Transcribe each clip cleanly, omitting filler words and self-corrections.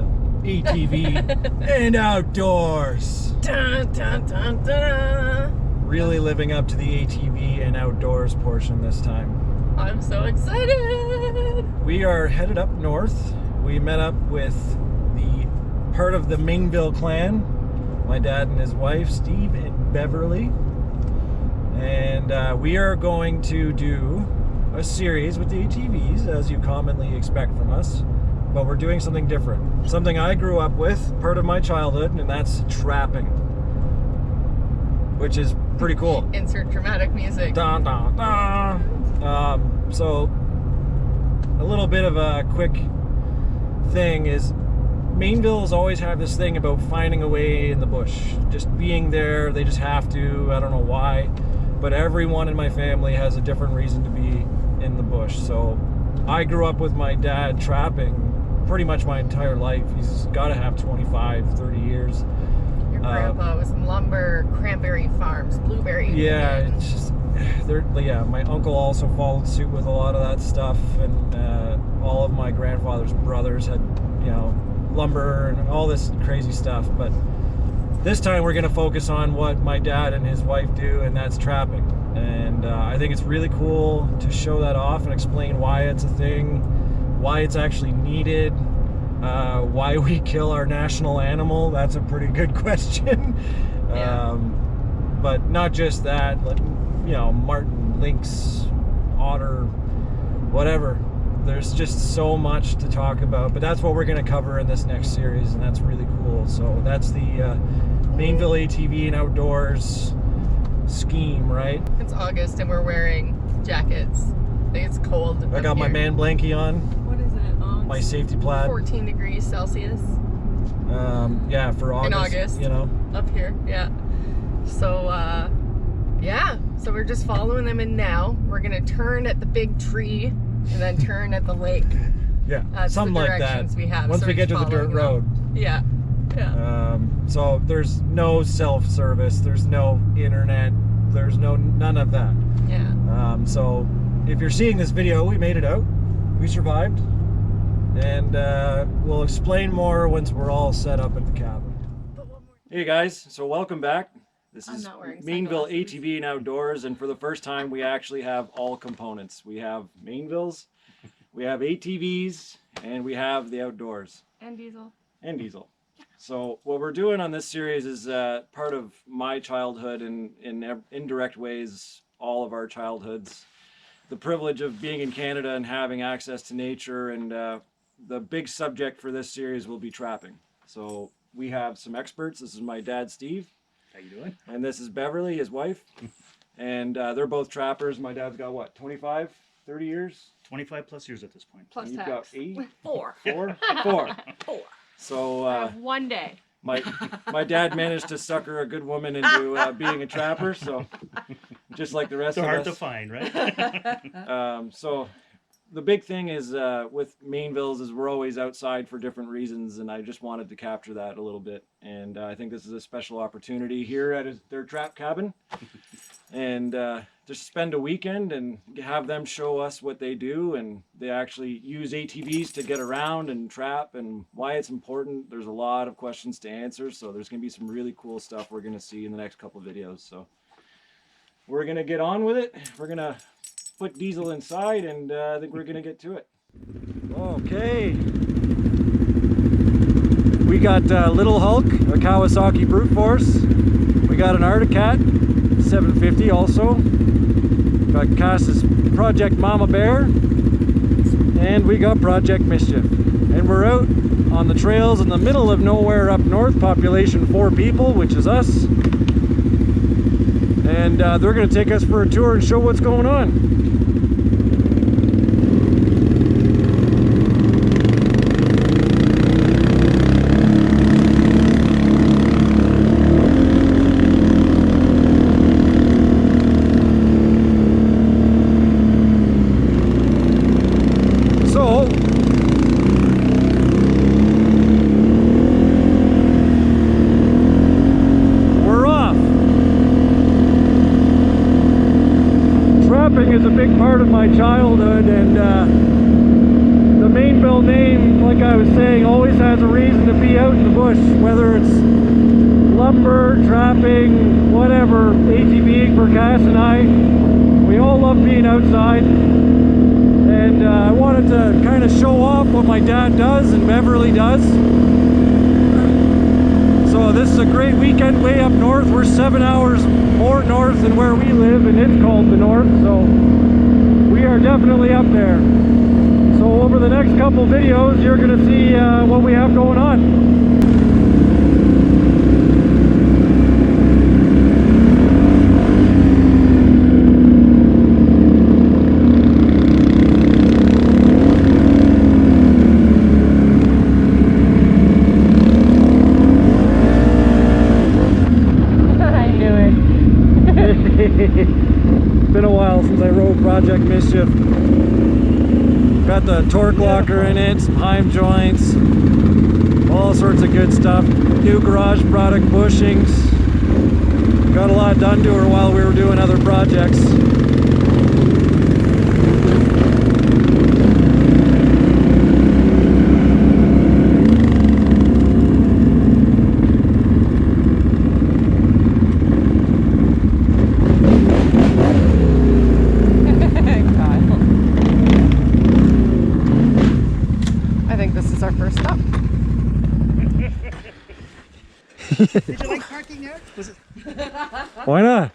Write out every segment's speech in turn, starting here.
Mainville, ATV and outdoors. Dun, dun, dun, dun. Really living up to the ATV and outdoors portion this time. I'm so excited. We are headed up north. We met up with the part of the Mainville clan, my dad and his wife, Steve and Beverly. And we are going to do a series with the ATVs, as you commonly expect from us. But we're doing something different. Something I grew up with, part of my childhood, and that's trapping. Which is pretty cool. Insert dramatic music. Dun, dun, dun. So, a little bit of a quick thing is, Mainvilles always have this thing about finding a way in the bush. Just being there, they just have to, I don't know why. But everyone in my family has a different reason to be in the bush. So, I grew up with my dad trapping pretty much my entire life. He's got to have 25, 30 years. Your grandpa was lumber, cranberry farms, blueberry. Yeah, vineyards. it's just, yeah, my uncle also followed suit with a lot of that stuff, and all of my grandfather's brothers had, you know, lumber and all this crazy stuff. But this time we're going to focus on what my dad and his wife do, and that's trapping. And I think it's really cool to show that off and explain why it's a thing, why it's actually needed, why we kill our national animal. That's a pretty good question. Yeah. But not just that, like, you know, marten, lynx, otter, whatever. There's just so much to talk about, but that's what we're going to cover in this next series, and that's really cool. So that's the Mainville ATV and outdoors scheme, right? It's August and we're wearing jackets. I think it's cold. I got my man blankie on, What is it? my safety plaid. 14 degrees Celsius Yeah, for August. in August. You know. Up here, yeah. So, yeah. So we're just following them in now. We're gonna turn at the big tree and then turn at the lake. Yeah, That's something the like that. directions we have. Once So we we're get to just the dirt following them. road. Yeah. Yeah. So there's no self-service, there's no internet, there's none of that. Yeah. So if you're seeing this video, we made it out. We survived. And we'll explain more once we're all set up at the cabin. Hey guys, so welcome back. This is not wearing Mainville sunglasses. ATV and Outdoors, and for the first time we actually have all components. We have Mainvilles, we have ATVs, and we have the outdoors. And diesel. And diesel. So what we're doing on this series is part of my childhood and in indirect ways all of our childhoods. The privilege of being in Canada and having access to nature, and the big subject for this series will be trapping. So we have some experts. This is my dad, Steve. How you doing? And this is Beverly, his wife. And they're both trappers. My dad's got what, 25, 30 years? 25 plus years at this point. Plus You've tax. got 8? 4. 4? 4. 4. So I have 1 day. my dad managed to sucker a good woman into being a trapper, so just like the rest They're of hard us. to find, right? So the big thing is with Mainvilles is we're always outside for different reasons, and I just wanted to capture that a little bit. And I think this is a special opportunity here at their trap cabin, and just spend a weekend and have them show us what they do. And they actually use ATVs to get around and trap, and why it's important. There's a lot of questions to answer, so there's going to be some really cool stuff we're going to see in the next couple of videos. So we're going to get on with it. We're going to put diesel inside, and I think we're going to get to it. Okay. We got Little Hulk, a Kawasaki Brute Force. We got an Arctic Cat 750 also. Got Cass's Project Mama Bear. And we got Project Mischief. And we're out on the trails in the middle of nowhere up north, population 4 people, which is us. And they're going to take us for a tour and show what's going on. So, we're off. Trapping is a big part like I was saying, always has a reason to be out in the bush, whether it's lumber, trapping, whatever. ATVing for Cass and I, we all love being outside. And I wanted to kind of show off what my dad does and Beverly does. So this is a great weekend way up north. We're 7 hours more north than where we live, and it's called the north, so we are definitely up there. So over the next couple videos, you're going to see what we have going on. Been a while since I rode Project Mischief. Got the torque locker in it, some Heim joints, all sorts of good stuff. New garage product bushings. Got a lot done to her while we were doing other projects. Did you like parking there? Was it? Why not?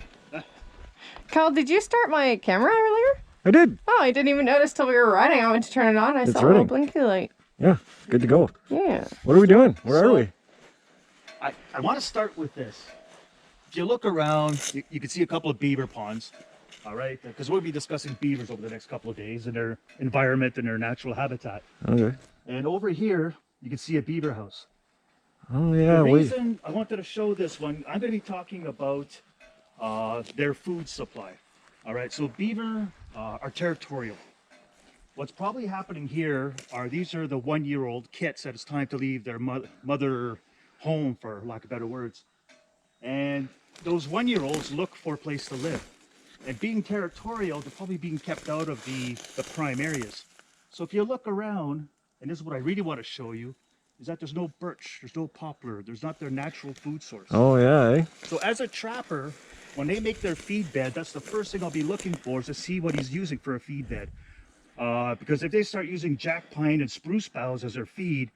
Kyle, did you start my camera earlier? I did. Oh, I didn't even notice till we were riding. I went to turn it on. I It's saw a little running. blinky light. Yeah, good to go. Yeah. What are we doing? Where are we? I want to start with this. If you look around, you can see a couple of beaver ponds. All right, because we'll be discussing beavers over the next couple of days and their environment and their natural habitat. Okay. And over here, you can see a beaver house. Oh yeah, The wait. reason I wanted to show this one, I'm going to be talking about their food supply. All right, so beaver are territorial. What's probably happening here are these are the 1-year-old kits that it's time to leave their mother home, for lack of better words. And those 1-year-olds look for a place to live. And being territorial, they're probably being kept out of the prime areas. So if you look around, and this is what I really want to show you, is that there's no birch, there's no poplar, there's not their natural food source. Oh yeah, eh? So as a trapper, when they make their feed bed, that's the first thing I'll be looking for, is to see what he's using for a feed bed. Because if they start using jack pine and spruce boughs as their feed,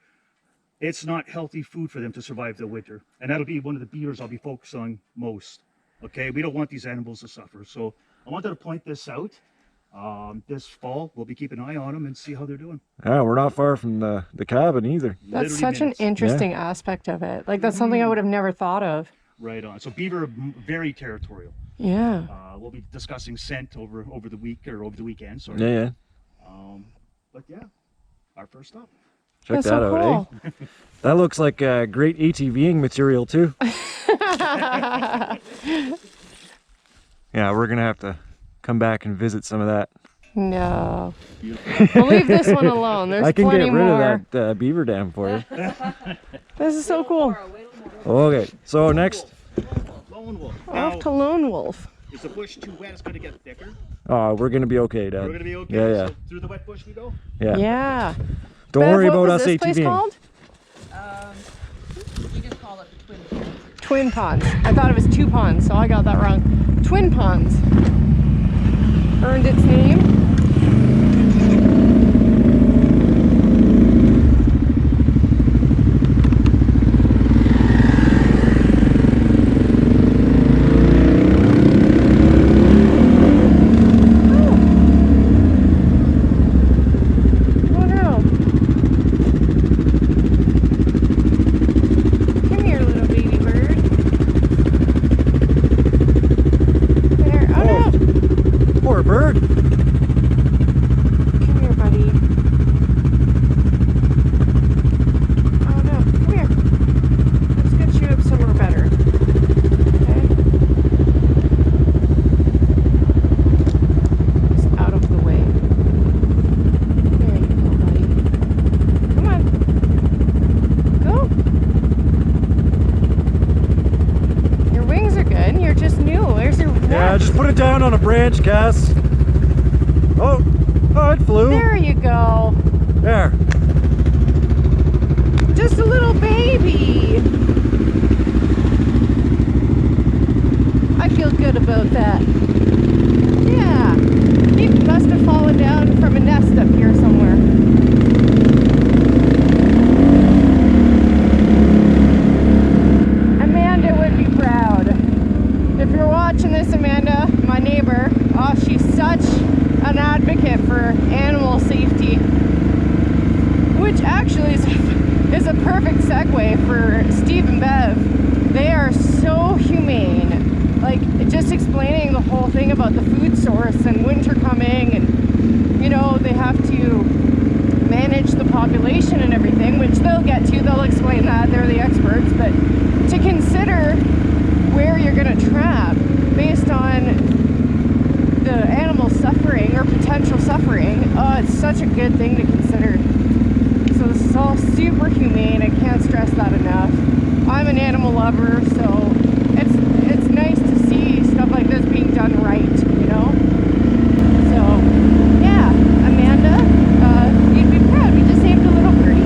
it's not healthy food for them to survive the winter. And that'll be one of the beavers I'll be focused on most. Okay, we don't want these animals to suffer. So I wanted to point this out. This fall, we'll be keeping an eye on them and see how they're doing. Yeah, we're not far from the cabin either. That's Literally such minutes. an interesting aspect of it. Like, that's something I would have never thought of. Right on. So beaver are very territorial. Yeah. We'll be discussing scent over the week or over the weekend. Sorry. Yeah, yeah. But yeah, our first stop. Check That's that so out, eh? That looks like great ATVing material too. Yeah, we're gonna have to come back and visit some of that. No. We'll leave this one alone. There's I can plenty get rid more. of that beaver dam for you. This is so cool. Okay, so next. Lone wolf. Off to Lone Wolf. Is the bush too wet? It's going to get thicker. We're gonna be okay, Dad. We're going to be okay. Yeah, yeah, So through the wet bush we go. yeah. Yeah. Don't Bev, worry what about was us this place ATVing. called? You just call it the Twin Ponds. Twin Ponds. I thought it was two ponds, so I got that wrong. Twin Ponds. Earned its name. Down on a branch, Cass. Oh, it flew. There you go. There. happy. I feel good about that. Yeah. He must have fallen down from a nest up here somewhere. Amanda would be proud. If you're watching this, Amanda, my neighbor, oh, she's such an advocate for animal safety. Which actually is a perfect segue for Steve and Bev. They are so humane. Like, just explaining the whole thing about the food source and winter coming, and you know, they have to manage the population and everything, which they'll get to. They'll explain that. They're the experts. But to consider where you're going to trap based on the animal suffering or potential suffering, it's such a good thing to consider. So this is all super humane. I can't stress that enough. I'm an animal lover, so it's nice to see stuff like this being done right, you know? So, yeah, Amanda, you'd be proud. We just saved a little birdie.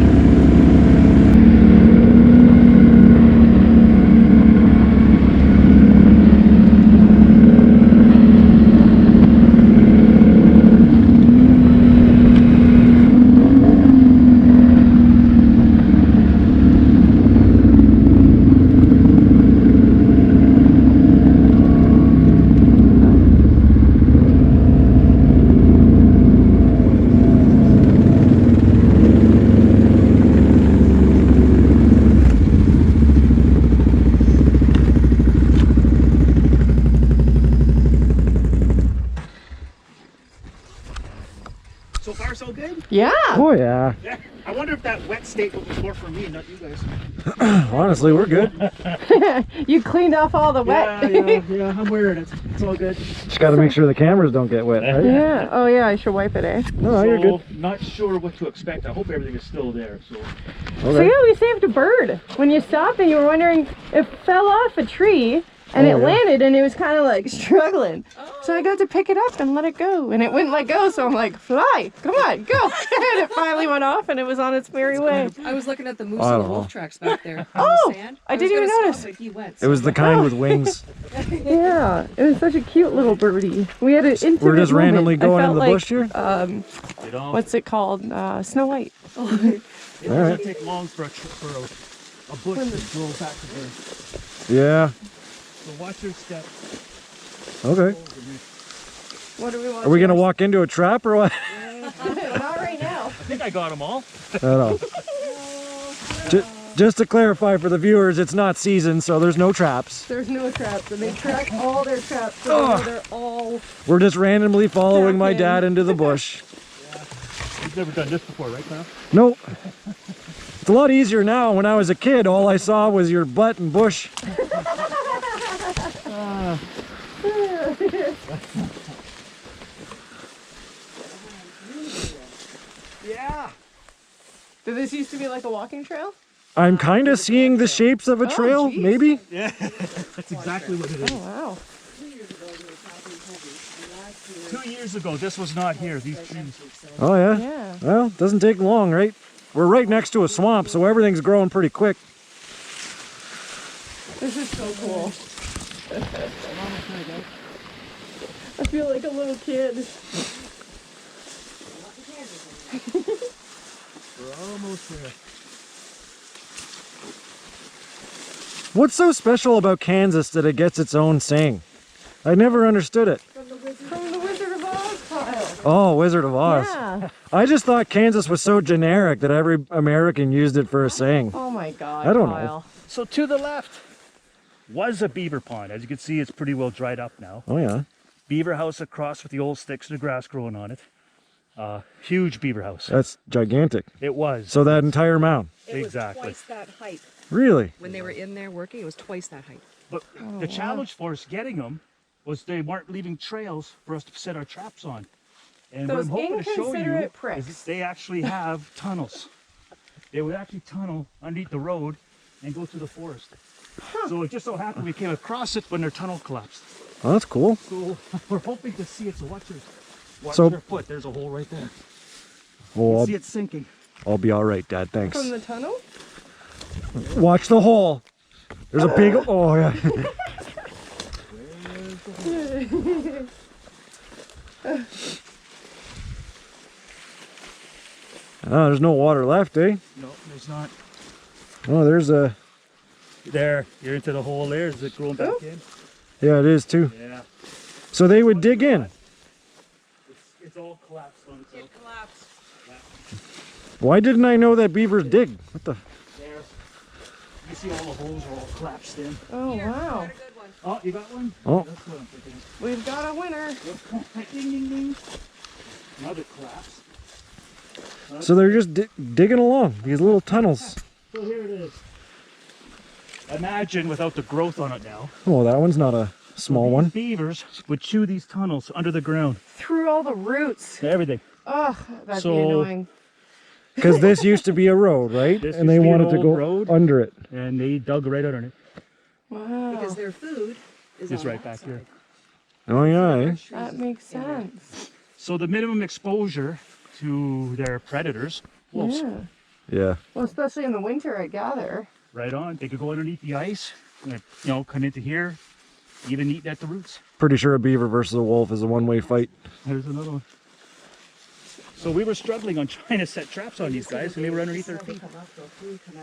So far, so good? Yeah. Oh yeah. Yeah. I wonder if that wet statement was more for me, not you guys. Honestly, we're good. You cleaned off all the wet. Yeah, I'm wearing it. It's all good. Just got to make sure the cameras don't get wet, right? Yeah. Oh yeah, I should wipe it, eh? No, you're good. Not sure what to expect. I hope everything is still there. So So yeah, we saved a bird. When you stopped and you were wondering, it fell off a tree and Oh, it yeah. landed and it was kind of like struggling. So I got to pick it up and let it go, and it wouldn't let go. So I'm like, fly, come on, go. And it finally went off and it was on its merry way. I was looking at the moose I and the don't wolf know. tracks back there. Oh, on the sand. I didn't was even gonna notice. stop, but he went. It was the kind with wings. Yeah, it was such a cute little birdie. We had an intimate We're just randomly moment. I going felt into the like, bush here. you know, What's it called? Snow White. it All doesn't right. take long for a bush to grow back to earth. Yeah. So watch your step. Okay. What do we want? Are we gonna walk into a trap or what? Not right now. I think I got them all. I don't know. Just to clarify for the viewers, it's not season, so there's no traps. There's no traps, and they track all their traps, so they're all. We're just randomly following my Back in. dad into the bush. You've never done this before, right, Kyle? Nope. It's a lot easier now. When I was a kid, all I saw was your butt and bush. Yeah. Did this used to be like a walking trail? I'm kind of seeing the shapes of a trail, geez. maybe? Yeah. That's exactly what it is. Oh wow. 2 years ago, this was not here. These trees. Oh, yeah? Yeah. Well, it doesn't take long, right? We're right next to a swamp, so everything's growing pretty quick. This is so cool. I feel like a little kid. We're almost there. What's so special about Kansas that it gets its own saying? I never understood it. From the Wizard of Oz pile. Oh, Wizard of Oz. Yeah. I just thought Kansas was so generic that every American used it for a saying. Oh my God. I don't know. Kyle. So to the left was a beaver pond. As you can see, it's pretty well dried up now. Oh, yeah. Beaver house across with the old sticks and the grass growing on it. Huge beaver house. That's gigantic. It was. So that entire mound. It was Exactly. twice that height. Really? When they were in there working, it was twice that height. But the challenge for us getting them was they weren't leaving trails for us to set our traps on. And Those what I'm hoping to show you inconsiderate is pricks. that they actually have tunnels. They would actually tunnel underneath the road and go through the forest. So it just so happened we came across it when their tunnel collapsed. Oh, that's cool. So we're hoping to see it. So watch So- your foot. There's a hole right there. Oh, See it sinking. I'll be all right, Dad. Thanks. From the tunnel? Watch the hole. There's a big. Oh yeah. Oh, there's no water left, eh? No, there's not. Oh, there's a. There, you're into the hole there. Is it growing back in? Yeah, it is too. Yeah. So they would dig in. It's all collapsed on itself. It collapsed. Why didn't I know that beavers dig? What the? There. You see all the holes are all collapsed in. Oh, wow. Got a good one. Oh, you got one? Oh. That's what I'm thinking. We've got a winner. Ding, ding, ding. Another collapse. So they're just digging along these little tunnels. So here it is. Imagine without the growth on it now. Oh, that one's not a small These one. beavers would chew these tunnels under the ground. Through all the roots. Everything. Oh, that'd be So- annoying. Because this used to be a road, right? This And they used to be an wanted to old go road. under it. And they dug right under it. Wow. Because their food is It's on right that back side. here. Oh yeah. Eh? That makes sense. So the minimum exposure to their predators, wolves, Yeah. Yeah. Well, especially in the winter, I gather. right on. They could go underneath the ice, and, come into here, even eat at the roots. Pretty sure a beaver versus a wolf is a one-way fight. There's another one. So we were struggling on trying to set traps on these guys, and they were underneath their feet.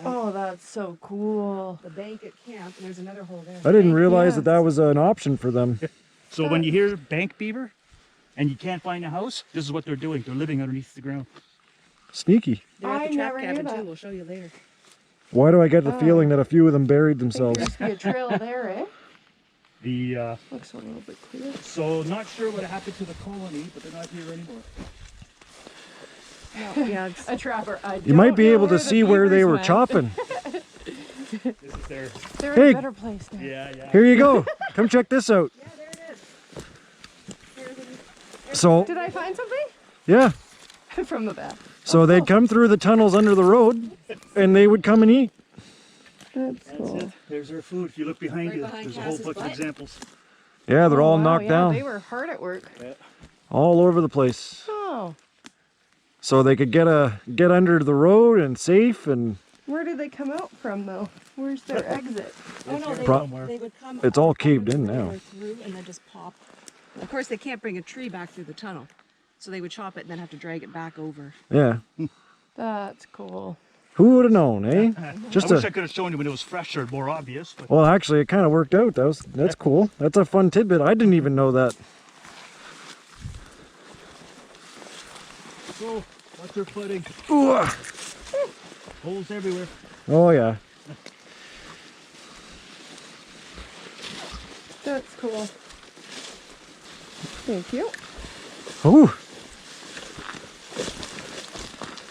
Oh, that's so cool. The bank at camp, and there's another hole there. I didn't realize Yeah. that that was an option for them. So when you hear bank beaver, and you can't find a house, this is what they're doing. They're living underneath the ground. Sneaky. They're at I the trap never knew cabin that. too. We'll show you later. Why do I get the feeling that a few of them buried I think themselves? there used to be a trail there, eh? The Looks a little bit clear. so not sure what happened to the colony, but they're not here anymore. No, yeah, it's, A trapper. I You might don't be know able to where the see where they beavers were went. chopping. This is their They're Hey. in a better place now. yeah. Here you go. Come check this out. yeah, there it is. So, Did I find something? yeah. From the back. So they'd come through the tunnels under the road and they would come and eat. That's That's cool. it. There's their food. If you look behind Right you, behind there's a whole Cass's bunch of butt. examples. Yeah, they're Oh, all wow, knocked yeah, down. They were hard at work. All over the place. Oh. So they could get under the road and safe, and Where did they come out from, though? Where's their exit? Oh no, they would come. It's all up caved into in the now. door Through and then just pop. Of course, they can't bring a tree back through the tunnel, so they would chop it and then have to drag it back over. yeah. That's cool. Who would have known, eh? Just I wish I a could have shown you when it was fresher and more obvious. But well, actually, it kind of worked out. That's cool. That's a fun tidbit. I didn't even know that. so, watch your footing. Ooh, ah. Holes everywhere. Oh yeah. That's cool. Thank you. Ooh.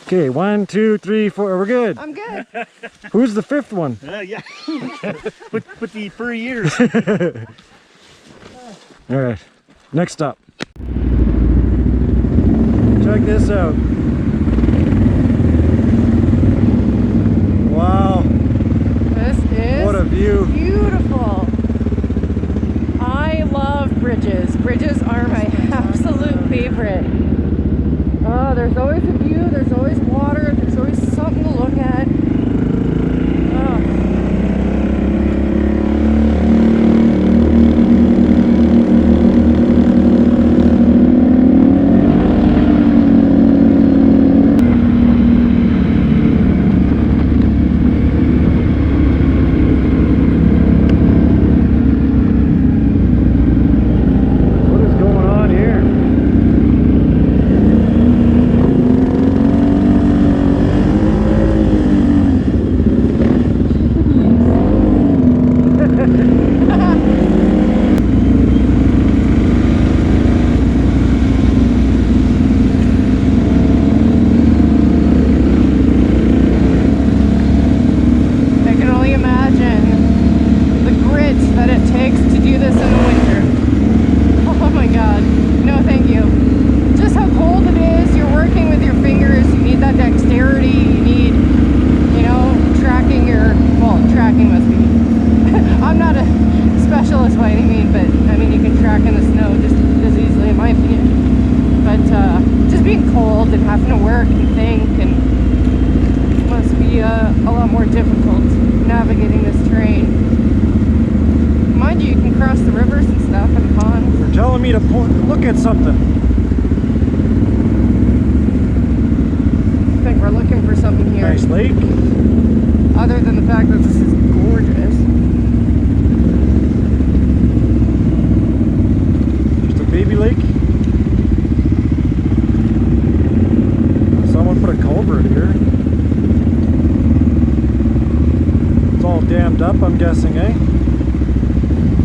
Okay, 1, 2, 3, 4. We're good. I'm good. Who's the fifth one? Yeah. with the furry ears. All right. Next up. Check this out. Wow. This is What a view. beautiful. I love bridges. Bridges are my absolute favorite. Oh, there's always a view, there's always water, there's always something to look at. Oh. What is going on here? I can only imagine the grit that it takes to do this in the winter. Oh my god. No, thank you. Just how cold it is, you're working with your fingers, you need that dexterity, you need, tracking must be. I'm not a specialist by any means, but I mean, you can track in the snow just as easily in my opinion. But just being cold and having to work and think and must be a lot more difficult. navigating this terrain. Mind you, you can cross the rivers and stuff and ponds. They're telling me to look at something. I think we're looking for something here. Nice lake. Other than the fact that this is gorgeous. Just a baby lake. Someone put a culvert here. It's all dammed up, I'm guessing, eh?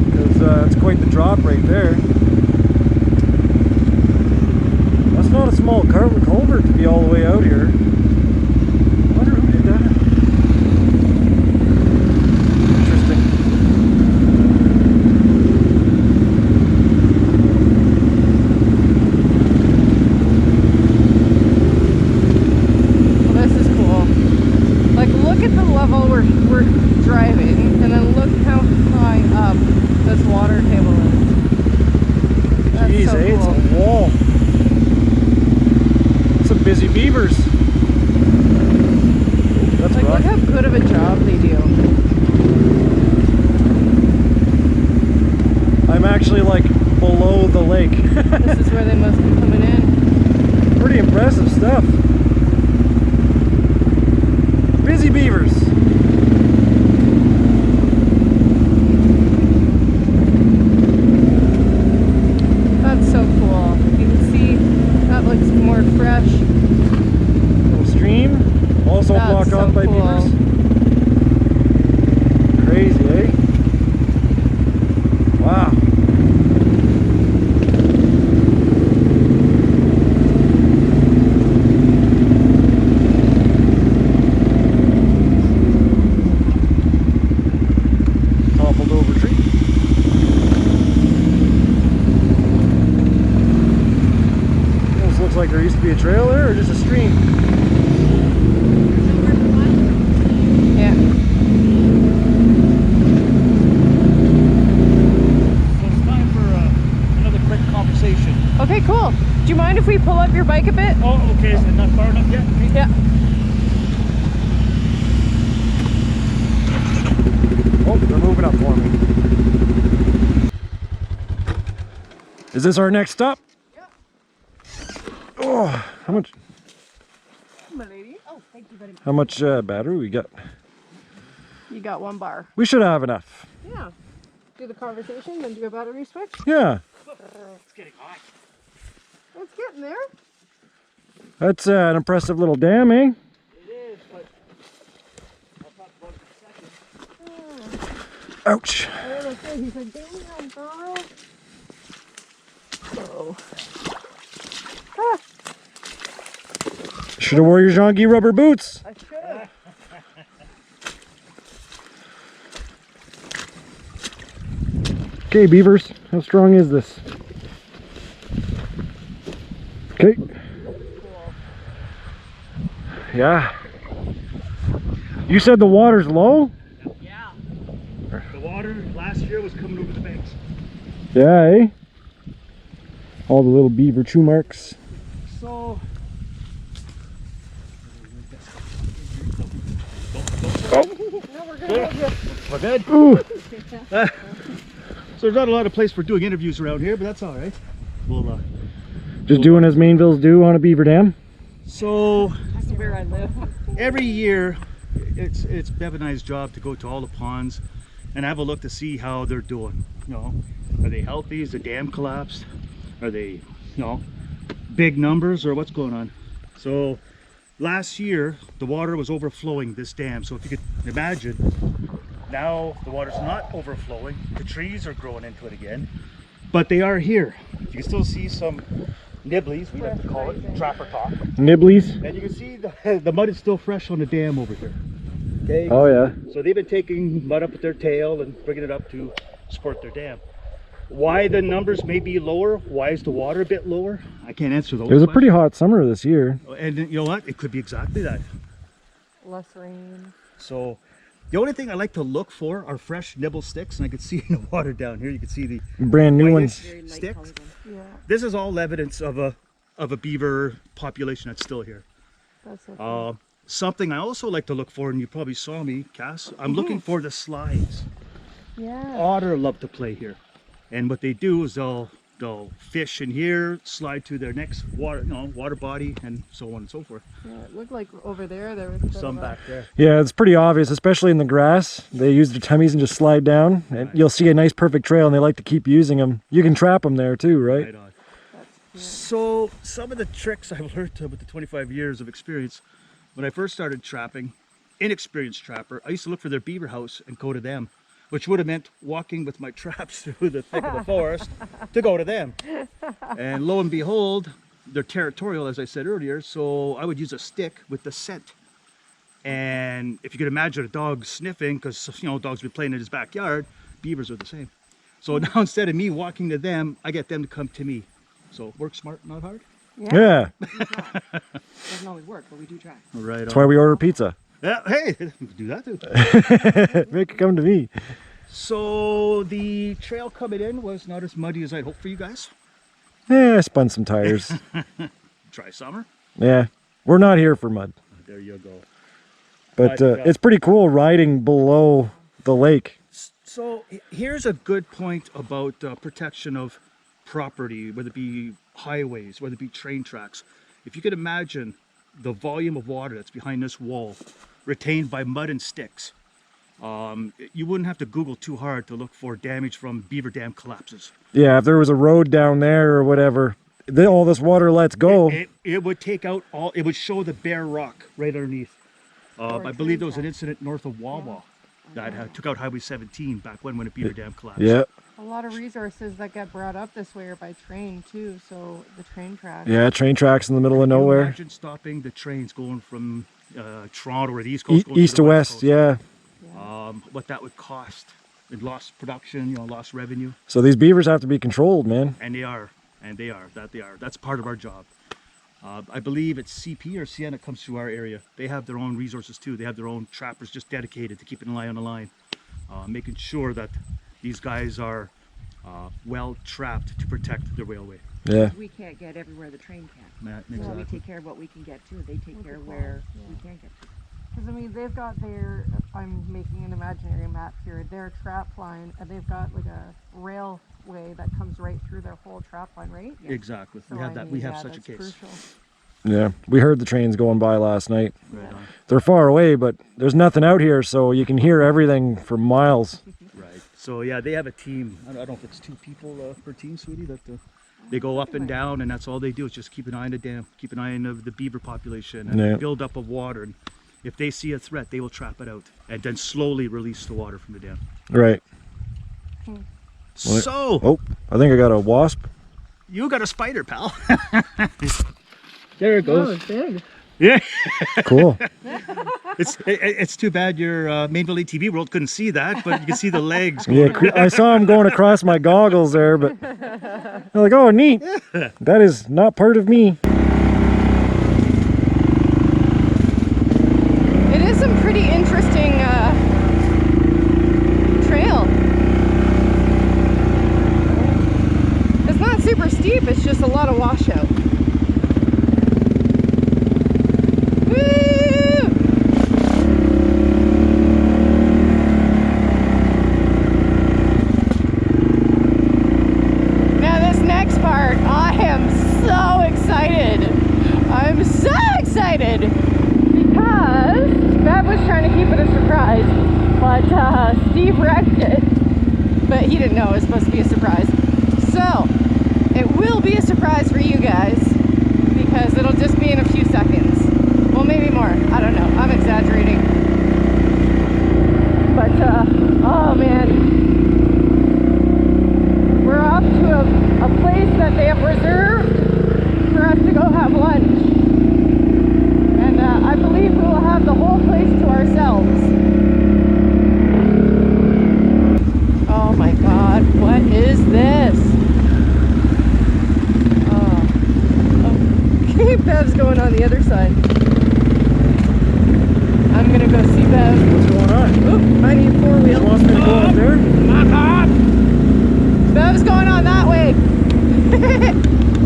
Because it's quite the drop right there. That's not a small culvert to be all the way out here. I wonder who did that. Interesting. Well, this is cool. Like, look at the level we're driving, and then look how high up this water table is. That's Jeez, so eh? cool. It's a wall. Some busy beavers. That's Like, rough. look how good of a job they do. I'm actually like below the lake. This is where they must be coming in. Pretty impressive stuff. Busy beavers. That's so cool. You can see that looks more fresh. Little stream. Also That's blocked so off by cool. beavers. Crazy, eh? Wow. Toppled over tree. Almost looks like there used to be a trail there, or just a stream. Yeah. So it's time for another quick conversation. Okay, cool. Do you mind if we pull up your bike a bit? Oh, okay. Is it not far enough yet? Yeah. Oh, they're moving up for me. Is this our next stop? Yeah. Oh, how much? My lady. Oh, thank you very much. How much battery we got? You got 1 bar. We should have enough. Yeah. Do the conversation, then do a battery switch. Yeah, It's getting hot. It's getting there. that's an impressive little dam, eh? It is, but I'll talk about it in a second. Ouch. He's like, damn, girl. Oh. Ah, Should have wore your Jean-Guy rubber boots. I should have. Okay, beavers, how strong is this? Okay. Yeah. You said the water's low? Yeah. The water last year was coming over the banks. Yeah, eh? All the little beaver chew marks. So No, we're gonna hold you. we're good. Ooh. So there's not a lot of place for doing interviews around here, but that's all right. We'll Just doing as Mainvilles do on a beaver dam. so That's where I live. every year it's Bev and I's job to go to all the ponds and have a look to see how they're doing. You know, are they healthy? Is the dam collapsed? Are they, you know, big numbers, or what's going on? So last year the water was overflowing this dam, so if you could imagine, now the water's not overflowing, the trees are growing into it again, but they are here. You can still see some nibblies, we like to call it, trapper talk. Nibblies. And you can see the mud is still fresh on the dam over here. Okay. Oh yeah. So they've been taking mud up with their tail and bringing it up to support their dam. Why the numbers may be lower? Why is the water a bit lower? I can't answer those. It was a pretty hot summer this year. And you know what? It could be exactly that. Less rain. So the only thing I like to look for are fresh nibble sticks, and I can see in the water down here. You can see the Brand new whitish ones. sticks. Yeah, This is all evidence of a beaver population that's still here. that's so cool. Something I also like to look for, and you probably saw me, Cass, I'm looking for the slides. Yeah. Otter love to play here. And what they do is they'll fish in here, slide to their next water, water body, and so on and so forth. Yeah, it looked like over there was a bit Some of a- back there. Yeah, it's pretty obvious, especially in the grass. They use their tummies and just slide down, and you'll see a nice perfect trail, and they like to keep using them. You can trap them there too, right? Right on. So some of the tricks I've learned with the 25 years of experience, when I first started trapping, inexperienced trapper, I used to look for their beaver house and go to them, which would have meant walking with my traps through the thick of the forest to go to them. And lo and behold, they're territorial, as I said earlier, so I would use a stick with the scent. And if you could imagine a dog sniffing, because dogs would be playing in his backyard, beavers are the same. So now instead of me walking to them, I get them to come to me. So work smart, not hard. Yeah. Doesn't always work, but we do try. Right. That's why we order pizza. Yeah, hey, do that too. Make it come to me. So the trail coming in was not as muddy as I'd hoped for you guys. Yeah, I spun some tires. Dry summer. Yeah, we're not here for mud. There you go. But it's pretty cool riding below the lake. So here's a good point about protection of property, whether it be highways, whether it be train tracks. If you could imagine the volume of water that's behind this wall, retained by mud and sticks, you wouldn't have to Google too hard to look for damage from beaver dam collapses. Yeah, if there was a road down there or whatever, then all this water lets go. It would take out all, it would show the bare rock right underneath. I believe there was an incident north of Wawa that took out Highway 17 back when a beaver dam collapsed. Yeah. A lot of resources that get brought up this way are by train too, so the train tracks. Yeah, train tracks in the middle of Can you nowhere. imagine stopping the trains going from Toronto or the East Coast, going East to the west, Coast? yeah. What that would cost. It lost production, lost revenue. So these beavers have to be controlled, man. And they are. That's part of our job. I believe it's CP or CN that comes through our area. They have their own resources too. They have their own trappers just dedicated to keeping an eye on the line, making sure that these guys are well trapped to protect the railway. Yeah. We can't get everywhere the train can. Matt, So we exactly. take care of what we can get to. They take care of where we can't get to. Because I mean, they've got their, I'm making an imaginary map here, their trap line, and they've got like a railway that comes right through their whole trap line, right? Exactly. So We have I that. mean, We have yeah, such a that's case. crucial. Yeah. We heard the trains going by last night. Right on. They're far away, but there's nothing out here, so you can hear everything for miles. Right. So yeah, they have a team. I don't know if it's 2 people per team, sweetie. That they go up and down, and that's all they do is just keep an eye on the dam, keep an eye on the beaver population, and Yeah. build up of water. And if they see a threat, they will trap it out, and then slowly release the water from the dam. Right. So Oh, I think I got a wasp. you got a spider, pal. There it Oh, goes. it's big. Yeah. Cool. It's too bad your Mainville TV world couldn't see that, but you can see the legs. Yeah, I saw him going across my goggles there, but I'm like, oh, neat. That is not part of me. It is some pretty interesting trail. It's not super steep, it's just a lot of washout. Woo! Now this next part, I am so excited. I'm so excited because Bev was trying to keep it a surprise, but Steve wrecked it. But he didn't know it was supposed to be a surprise. So it will be a surprise for you guys because it'll just be in a few seconds. Well, maybe more. I don't know. I'm exaggerating. But oh man. We're off to a place that they have reserved for us to go have lunch. And I believe we will have the whole place to ourselves. Oh my god, what is this? Oh. Okay, Bev's going on the other side. I'm gonna go see Bev. What's going on? Oop, I need 4-wheel. Want me to go up there? Bev's going on that way.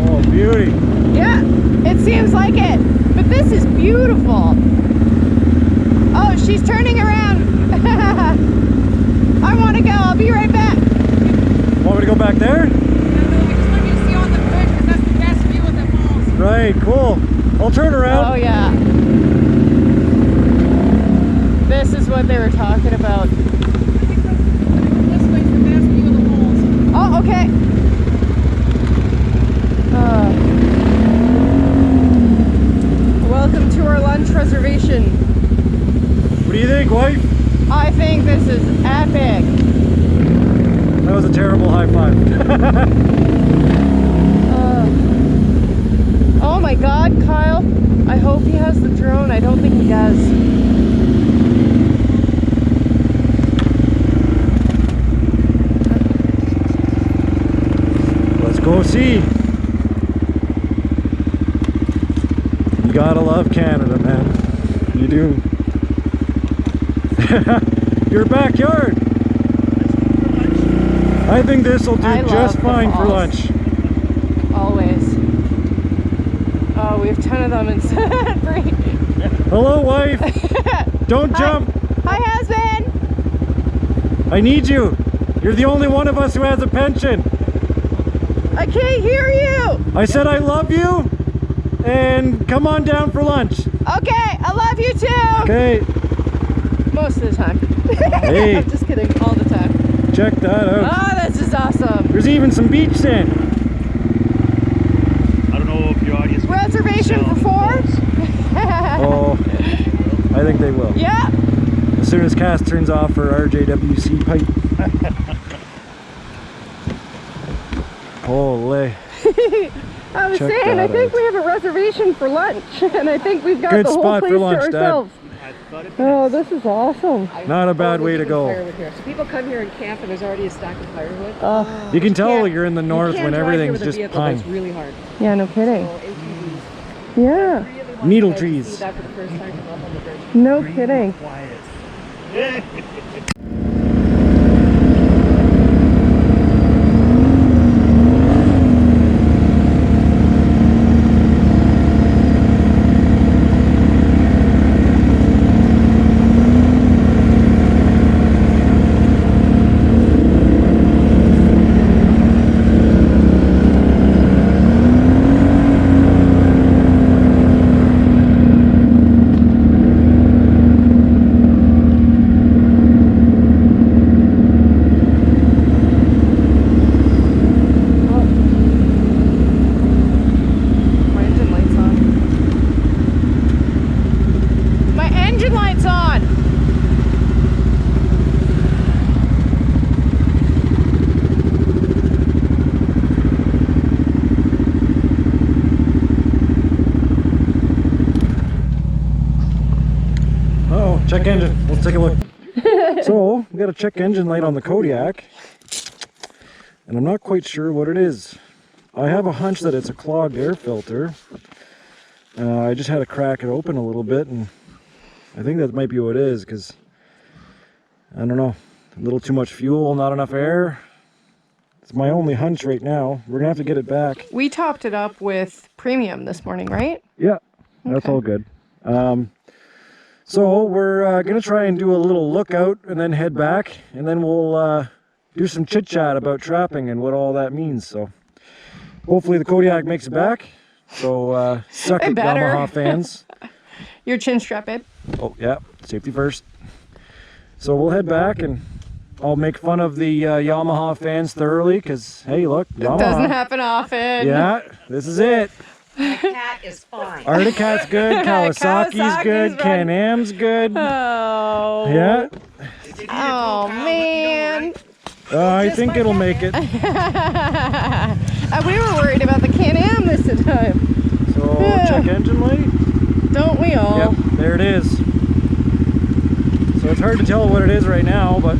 Oh, beauty. Yeah, it seems like it. But this is beautiful. she's turning around. I want to go. I'll be right back. Want me to go back there? I just want you to see all the bridge because that's the best view of the falls. Right, cool. I'll turn around. Oh yeah. This is what they were talking about. I think this way's the best view of the falls. Oh, okay. Welcome to our lunch reservation. What do you think, wife? I think this is epic. That was a terrible high five. Oh my God, Kyle. I hope he has the drone. I don't think he does. Let's go see. You gotta love Canada, man. You do. Your backyard. I think this will do I just love the fine for falls. lunch. Always. Oh, we have 10 of them in Sudbury. Hello, wife. Don't jump. Hi, husband. I need you. You're the only one of us who has a pension. I can't hear you. I said I love you. And come on down for lunch. Okay, I love you too. Okay. Most of the time. Hey. I'm just kidding. All the time. Check that out. Oh, this is awesome. There's even some beach sand. I don't know if your audience can Reservation tell for 4? Oh, I think they will. Yeah. As soon as Cass turns off her RJWC pipe. Holy. I was Check saying, I that think out. we have a reservation for lunch, and I think we've got Good the whole spot place for to lunch, Dad. ourselves. Oh, this is awesome. Not a bad way to go. Firewood here. So people come here and camp, and there's already a stack of firewood. Oh, You can tell can't- you're in the north you when can't drive here everything's with a just vehicle, but pine. It's really hard. yeah, no kidding. So ATVs. Yeah, Really want Needle you guys to trees. See that for the first time come up on the bridge. no kidding. quiet. My engine light's on. My engine light's on! Oh, check engine. Let's take a look. So, we got a check engine light on the Kodiak. And I'm not quite sure what it is. I have a hunch that it's a clogged air filter. I just had to crack it open a little bit, and I think that might be what it is, because I don't know, a little too much fuel, not enough air. It's my only hunch right now. We're gonna have to get it back. We topped it up with premium this morning, right? Yeah, that's Okay. all good. So we're gonna try and do a little lookout and then head back, and then we'll do some chit chat about trapping and what all that means. So hopefully the Kodiak makes it back. So suck It it, better. Yamaha fans. Your chin strap, babe. Oh yeah, safety first. So we'll head back, and I'll make fun of the Yamaha fans thoroughly, because hey, look, Yamaha. Doesn't happen often. Yeah, this is it. Cat is fine. Arctic Cat's good, Kawasaki's Kawasaki's good, right. Can-Am's good. Oh. Yeah, Oh, man. I think it'll make it. We were worried about the Can-Am this time. So Yeah. check engine light. Don't we all? Yep, there it is. So it's hard to tell what it is right now, but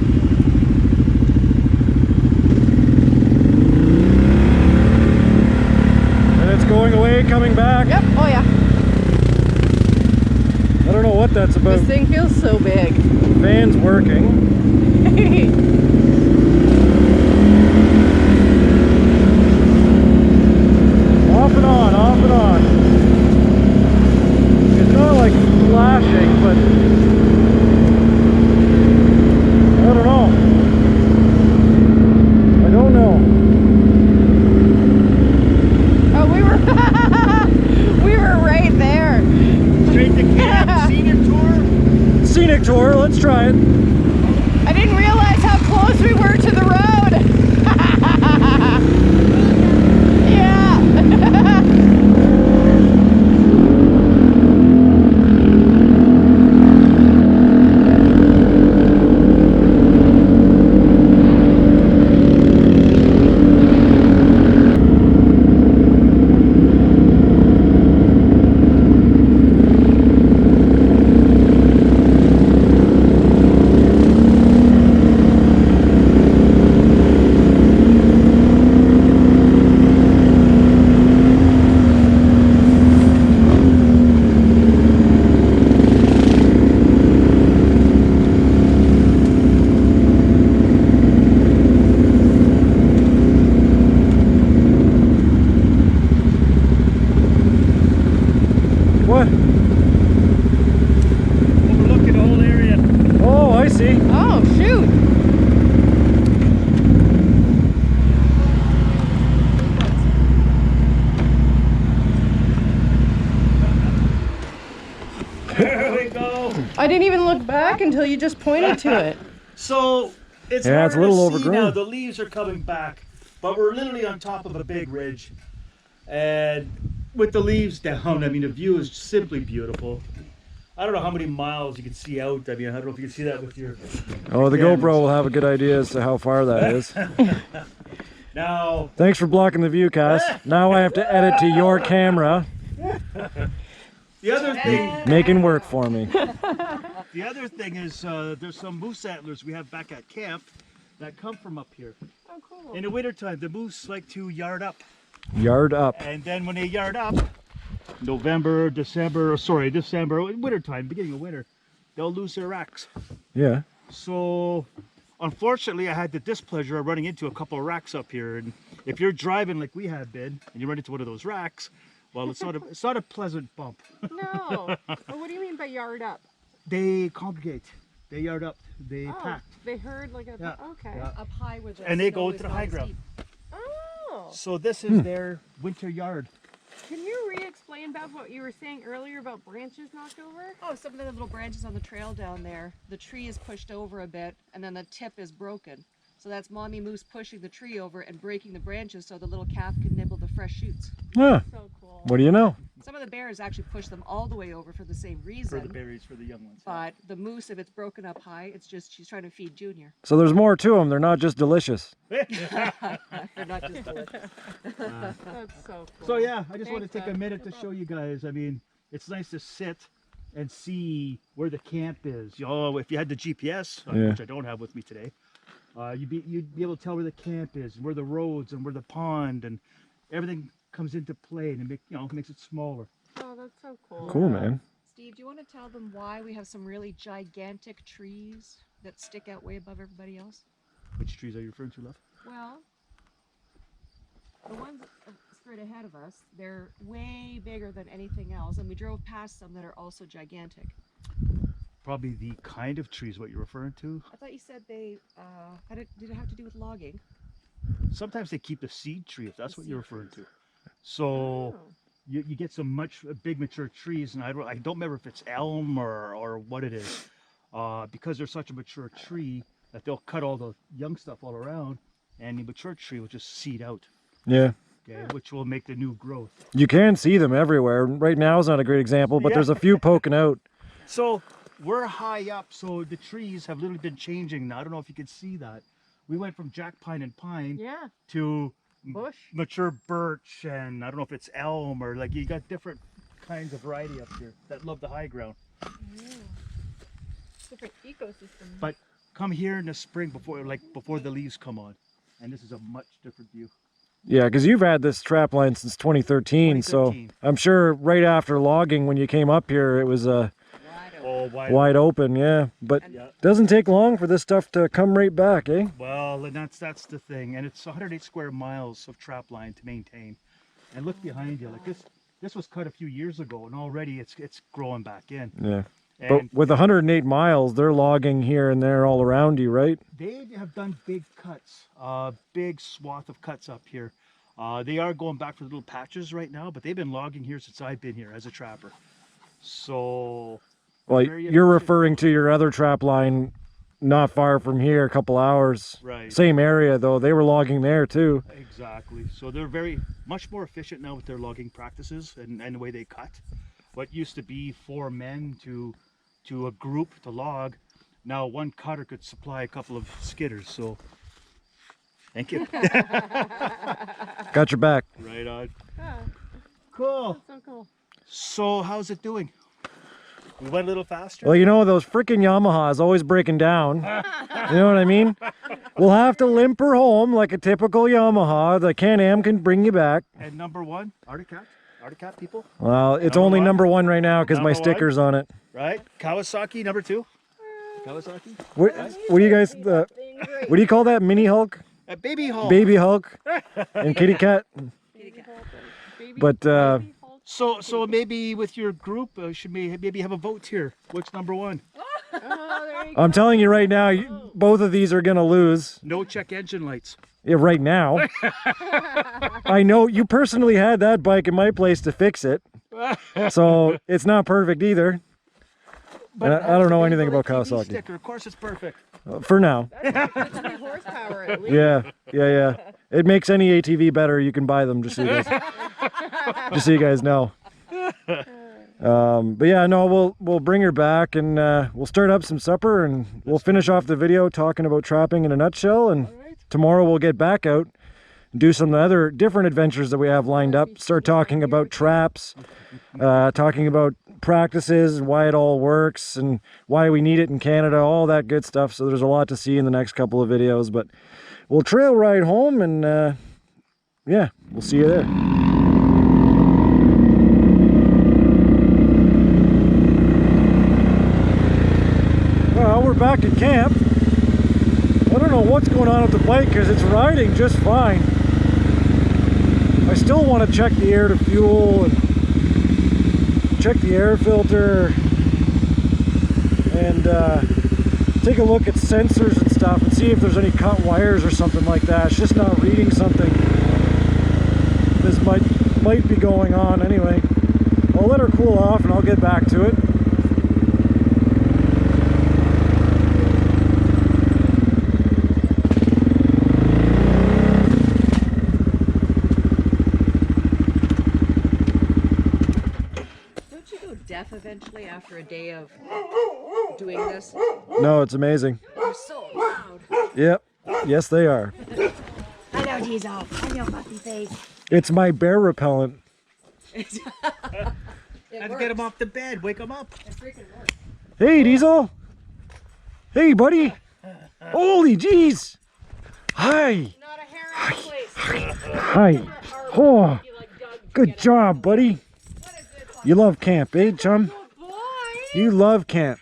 and it's going away, coming back. Yep. Oh, yeah. I don't know what that's about. This thing feels so big. Fan's working. Off and on, off and on. It's not like flashing, but scenic tour. Let's try it. I didn't realize how close we were to the road. Yeah. What? Overlooking the whole area. Oh, I see. Oh, shoot. There we go. I didn't even look back until you just pointed to it. So it's Yeah, hard it's a little to see overgrown. now. The leaves are coming back, but we're literally on top of a big ridge, and with the leaves down, I mean the view is simply beautiful. I don't know how many miles you can see out. I mean, I don't know if you can see that with your. Oh, the cameras. GoPro will have a good idea as to how far that is. Now, Thanks for blocking the view, Cass. Now I have to edit to your camera, the other thing, making work for me. is there's some moose antlers we have back at camp that come from up here. Oh, cool. In the wintertime, the moose like to yard up. Yard up. And then when they yard up, December, wintertime, beginning of winter, they'll lose their racks. Yeah. So, unfortunately, I had the displeasure of running into a couple of racks up here. And if you're driving like we have been, and you run into one of those racks, well, it's not a pleasant bump. No. Well, what do you mean by yard up? They congregate. They yard up. They pack. They heard like a. Yeah. Okay. Yeah. Up high where the And they snow go is to the not high as ground. deep. Oh. So this is their winter yard. Can you re-explain about what you were saying earlier about branches knocked over? Oh, some of the little branches on the trail down there, the tree is pushed over a bit and then the tip is broken. So that's mommy moose pushing the tree over and breaking the branches so the little calf can nibble the fresh shoots. Huh. So cool. What do you know? Some of the bears actually push them all the way over for the same For reason. the berries for the young ones. But the moose, if it's broken up high, it's just she's trying to feed Junior. So there's more to them. They're not just delicious. They're not just delicious. That's so cool. So yeah, I just want to Thanks, take a Dad. minute to show you guys. I mean, it's nice to sit and see where the camp is. If you had the GPS, Yeah. which I don't have with me today, you'd be able to tell where the camp is, where the roads, and where the pond, and everything comes into play, and it makes it smaller. Oh, that's so cool. Cool, man. Steve, do you want to tell them why we have some really gigantic trees that stick out way above everybody else? Which trees are you referring to, love? Well, the ones straight ahead of us, they're way bigger than anything else, and we drove past some that are also gigantic. Probably the kind of trees what you're referring to. I thought you said they did it have to do with logging? Sometimes they keep the seed tree, if that's The what you're seed referring trees. to. So Oh. you get some big mature trees, and I don't remember if it's elm or what it is, because they're such a mature tree that they'll cut all the young stuff all around, and the mature tree will just seed out, Yeah. okay, which will make the new growth. You can see them everywhere. Right now is not a great example, but Yeah. there's a few poking out. So we're high up, so the trees have literally been changing now. I don't know if you can see that. We went from jack pine and pine Yeah. to Bush. mature birch, and I don't know if it's elm or you got different kinds of variety up here that love the high ground. Different ecosystem. But come here in the spring before the leaves come on, and this is a much different view. Yeah, because you've had this trap line since 2013, so 2013. I'm sure right after logging when you came up here, it was Oh, wide open, yeah. But Yeah. doesn't take long for this stuff to come right back, eh? Well, and that's the thing, and it's 108 square miles of trap line to maintain. And look behind you, like this was cut a few years ago, and already it's growing back in. Yeah. And But with 108 miles, they're logging here and there all around you, right? they have done big cuts, big swath of cuts up here. They are going back for little patches right now, but they've been logging here since I've been here as a trapper. So Well, Very you're efficient. referring to your other trap line not far from here, a couple hours. Right. Same area though. They were logging there too. Exactly. So they're much more efficient now with their logging practices and the way they cut. What used to be 4 men to a group to log, now one cutter could supply a couple of skidders. So thank you. Got your back. Right on. Oh, Cool. so cool. So how's it doing? We went a little faster. Well, you know, those freaking Yamahas always breaking down. You know what I mean? We'll have to limp her home like a typical Yamaha. The Can-Am can bring you back. And number 1, Arctic Cat. Arctic Cat people, Well, it's Number only one? number 1 right now because my Number one? sticker's on it. right? Kawasaki number 2. Kawasaki. What do you guys, what do you call that? Mini Hulk? A baby hole. Baby Hulk? And Kitty Cat? But, So maybe with your group, should maybe have a vote here. What's number 1? Oh, there you go. I'm telling you right now, both of these are going to lose. No check engine lights. Yeah, right now. I know you personally had that bike in my place to fix it. So it's not perfect either. But I don't know anything about TV Kawasaki. Sticker. Of course, it's perfect. For now. 3 horsepower at least. Yeah. It makes any ATV better. You can buy them, just so you guys know. But yeah, no, we'll bring her back and we'll start up some supper and we'll finish off the video talking about trapping in a nutshell. And tomorrow we'll get back out and do some other different adventures that we have lined up. Start talking about traps, talking about practices and why it all works and why we need it in Canada, all that good stuff. So there's a lot to see in the next couple of videos, but we'll trail ride home and yeah, we'll see you there. Well, we're back at camp. I don't know what's going on with the bike because it's riding just fine. I still want to check the air to fuel and check the air filter and take a look at sensors and stuff and see if there's any cut wires or something like that. It's just not reading something. This might be going on anyway. I'll let her cool off and I'll get back to it. Don't you go deaf eventually after a day of doing this? No, it's amazing. They're so loud. Yep. Yes, they are. Hello, Diesel. Hello, puppy face. It's my bear repellent. It Let's works. get him off the bed. Wake him up. It freaking works. Hey, Diesel. Hey, buddy. Holy jeez. Hi. Not a hair out of place. Hi. Oh, good job, buddy. You love camp, eh, chum? Boy. You love camp.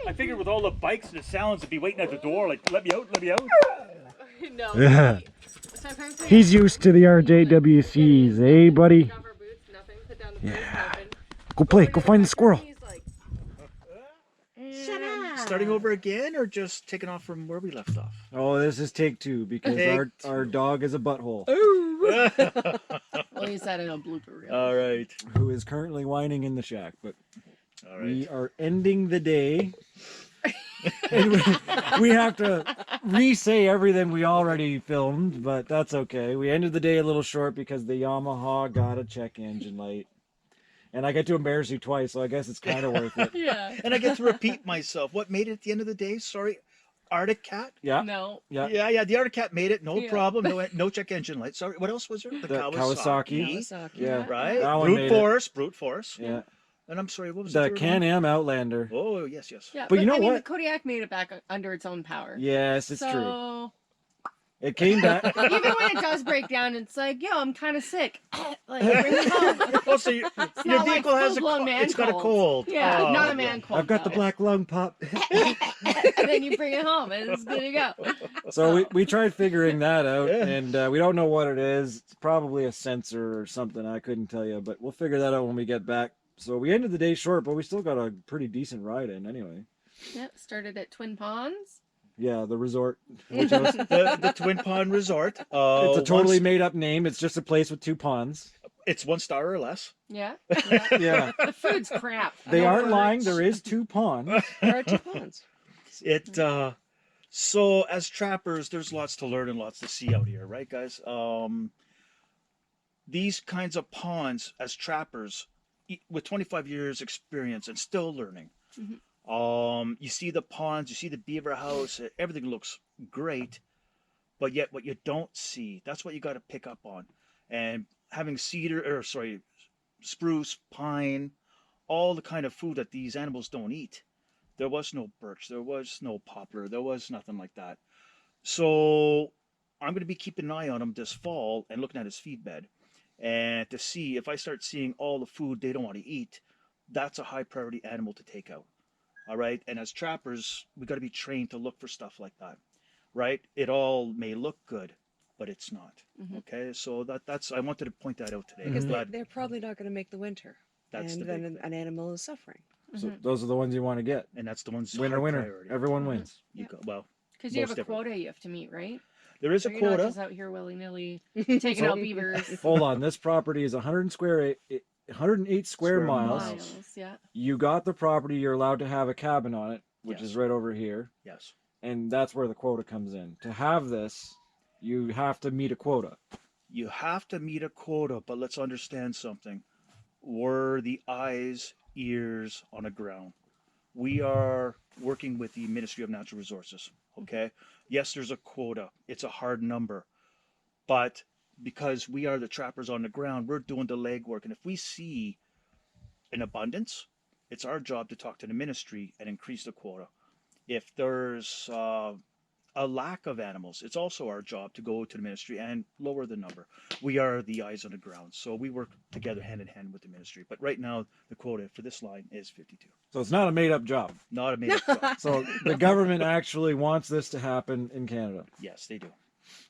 I figured with all the bikes and the sounds, it'd be waiting at the door, like, let me out, let me out. No. Yeah. Sometimes we He's used to the RJWCs, eh, buddy? cover boots, nothing. Put down the boots, open. Go play. Go find the squirrel. He's like, Shut up. Starting over again or just taking off from where we left off? Oh, this is take 2 because Take our dog is a butthole well, he said in a blooper reel. All right. who is currently whining in the shack. But All right. we are ending the day. And we have to re-say everything we already filmed, but that's okay. We ended the day a little short because the Yamaha got a check engine light. And I get to embarrass you twice, so I guess it's kind of worth it. Yeah. And I get to repeat myself. What made it at the end of the day? Sorry, Arctic Cat? Yeah, No. yeah. Yeah, the Arctic Cat made it. No Yeah. problem. No check engine light. Sorry, what else was there? The Kawasaki. Kawasaki. Yeah. Right? That one made Brute force. Yeah. And I'm sorry, what was The third one? Can-Am Outlander. Oh, yes. Yeah, But you know I mean, what? the Kodiak made it back under its own power. Yes, it's true. So, It came back. even when it does break down, it's like, yo, I'm kind of sick. Like, bring me home. Oh, so your not like vehicle has a full-blown cold. man It's got a cold. cold. Yeah, Oh, not a okay. man cold. I've got the though. black lung pop. And then you bring it home, and it's good to go. So we tried figuring that out, Yeah. and we don't know what it is. It's probably a sensor or something. I couldn't tell you, but we'll figure that out when we get back. So we ended the day short, but we still got a pretty decent ride in anyway. Yep, started at Twin Ponds. Yeah, the resort. Which was, The Twin Pond Resort. it's a totally made up name. It's just a place with 2 ponds. It's 1 star or less. Yeah. Yeah, The food's crap. they No aren't birch. lying. There is 2 ponds. There are 2 ponds. So as trappers, there's lots to learn and lots to see out here, right, guys? These kinds of ponds as trappers, with 25 years experience and still learning. You see the ponds, you see the beaver house, everything looks great, but yet what you don't see, that's what you got to pick up on. And having spruce, pine, all the kind of food that these animals don't eat. There was no birch, there was no poplar, there was nothing like that. So I'm going to be keeping an eye on him this fall and looking at his feed bed, and to see if I start seeing all the food they don't want to eat, that's a high priority animal to take out. All right. And as trappers, we got to be trained to look for stuff like that, right? It all may look good, but it's not. Okay. So that's I wanted to point that out today. Because I'm glad they're probably not going to make the winter. That's and the then big an animal is suffering. So those are the ones you want to get. and that's the ones Winner, high winner. priority. Everyone wins. You go, well, Because you have most a everyone. quota you have to meet, right? There is So a you're not quota. just out here willy nilly taking out beavers. Hold on. This property is 108 square Square miles. Miles, yeah. You got the property. You're allowed to have a cabin on it, which Yes. is right over here. Yes. And that's where the quota comes in. To have this, you have to meet a quota. You have to meet a quota, but let's understand something. We're the eyes, ears on the ground. We are working with the Ministry of Natural Resources. Okay. Yes, there's a quota. It's a hard number, but because we are the trappers on the ground, we're doing the legwork. And if we see an abundance, it's our job to talk to the ministry and increase the quota. If there's a lack of animals, it's also our job to go to the ministry and lower the number. We are the eyes on the ground, so we work together hand in hand with the ministry. But right now, the quota for this line is 52. So it's not a made up job. Not a made-up job. So the government actually wants this to happen in Canada. Yes, they do.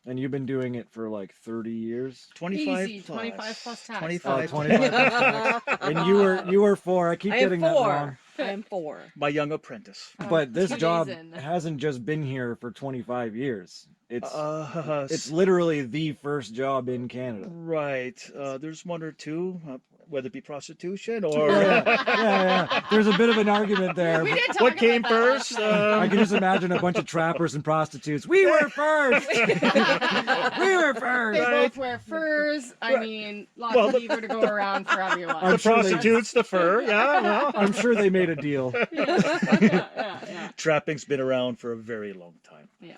And you've been doing it for like 30 years. 25 Easy, plus. 25 plus tax. 25 25 plus tax. And you were 4. I keep I getting am that 4. wrong. I am 4. My young apprentice. But this job Teasing. hasn't just been here for 25 years. Uh, It's literally the first job in Canada. right. There's 1 or 2, whether it be prostitution or Yeah. There's a bit of an argument there. We but did talk what about came that first. last night. I can just imagine a bunch of trappers and prostitutes. We were first. We were They first. both wear furs. I mean, lots Well, of beaver to go around for everyone. I'm the sure they- prostitutes, the fur. Yeah, well. I'm sure they made a deal. yeah. Trapping's been around for a very long time. Yeah.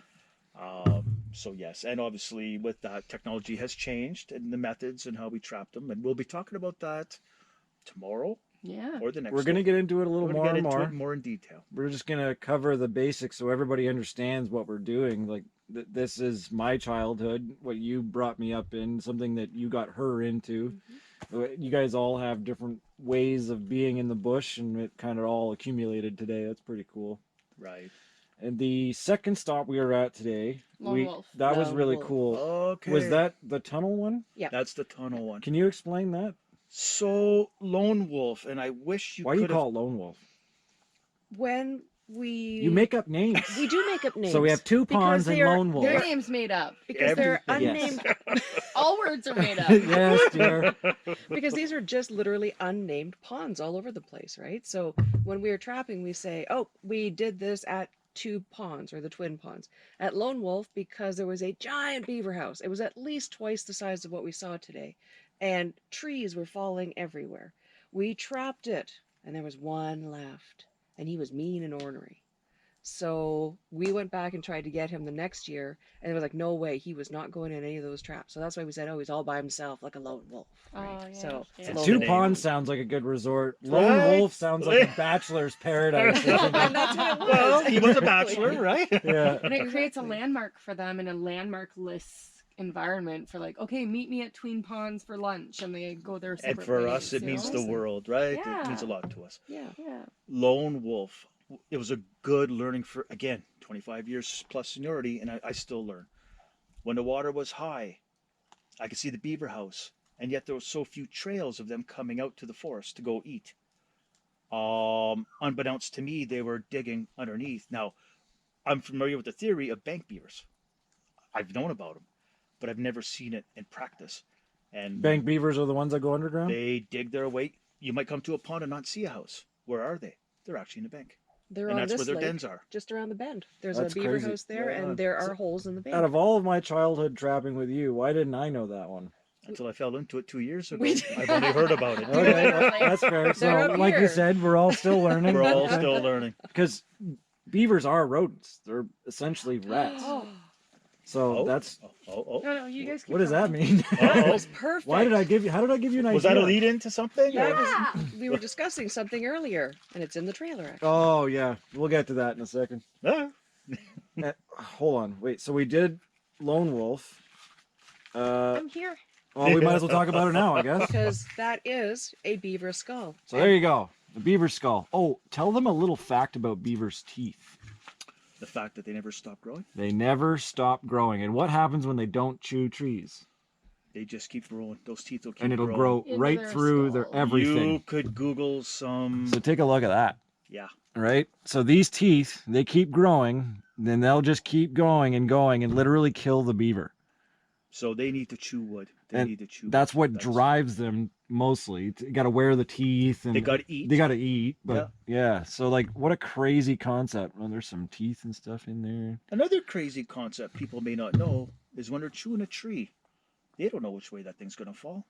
So yes, and obviously with that, technology has changed and the methods and how we trap them, and we'll be talking about that tomorrow Yeah. or the next. We're going to one. get into it a little We're more gonna and get into more. it more in detail. We're just going to cover the basics so everybody understands what we're doing. Like, this is my childhood, what you brought me up in, something that you got her into. You guys all have different ways of being in the bush, and it kind of all accumulated today. That's pretty cool. Right. And the second stop we were at today, Lonewolf. that was really Lonewolf. cool. Okay. Was that the tunnel one? That's the tunnel one. Can you explain that? So Lonewolf, and I wish you Why do you could call it Lone Wolf? When we You make up names. we do make up names. So we have 2 because ponds and they are- Lone Wolf. Their name's made up. because they're Everything. unnamed All words are made up. Yes, dear. because these are just literally unnamed ponds all over the place, right? So when we are trapping, we say, "Oh, we did this at 2 ponds or the twin ponds at Lone Wolf because there was a giant beaver house. It was at least twice the size of what we saw today, and trees were falling everywhere. We trapped it, and there was 1 left, and he was mean and ornery. So we went back and tried to get him the next year, and it was like, no way, he was not going in any of those traps. So that's why we said, oh, he's all by himself like a lone wolf. Right? Oh, yeah, So yeah. it's Two name. ponds sounds like a good resort. Lone Right? Wolf sounds like a bachelor's paradise. or something. And that's what it was. Well, he was a bachelor, right? Yeah. And it creates a Exactly. landmark for them in a landmark-less environment for like, okay, meet me at Tween Ponds for lunch, and they go their separate And for ways, us, it you means know? the world, right? Yeah. It means a lot to us. Yeah. Yeah. Lone Wolf. It was a good learning for, again, 25 years plus seniority, and I still learn. When the water was high, I could see the beaver house, and yet there were so few trails of them coming out to the forest to go eat. Unbeknownst to me, they were digging underneath. Now, I'm familiar with the theory of bank beavers. I've known about them, but I've never seen it in practice. And Bank beavers are the ones that go underground? they dig their way. You might come to a pond and not see a house. Where are they? They're actually in the bank. They're And on that's this where their lake, dens are. just around the bend. There's That's a beaver crazy. house there, Yeah. and there are holes in the bank. Out of all of my childhood trapping with you, why didn't I know that one? Until I fell into it 2 years ago. We- I've only heard about it. Okay, that's fair. So, They're up like you here. said, we're all still learning. We're all still learning. Because beavers are rodents. They're essentially rats. So Oh, that's oh. No, you guys. what does that mean? That Oh, was perfect. Why did I give you? How did I give you an idea? was that a lead into something? That or- was, we were discussing something earlier, and it's in the trailer. Actually. Oh yeah, we'll get to that in a second. Ah, Hold on, wait. So we did Lone Wolf. I'm here. Well, we might as well talk about it now, I guess. Because that is a beaver skull. So there you go, the beaver skull. Oh, tell them a little fact about beavers' teeth. the fact that they never stop growing. They never stop growing. And what happens when they don't chew trees? They just keep growing. Those teeth will keep And it'll growing. grow Into right their through their skull. everything. You could Google some. So take a look at that. Yeah. Right? So these teeth, they keep growing, then they'll just keep going and literally kill the beaver. So they need to chew wood. They And need to chew. That's what wood. drives them mostly. You got to wear the teeth and They got to eat. They got to eat, but yeah. So like, what a crazy concept. Well, there's some teeth and stuff in there. Another crazy concept people may not know is when they're chewing a tree, they don't know which way that thing's gonna fall.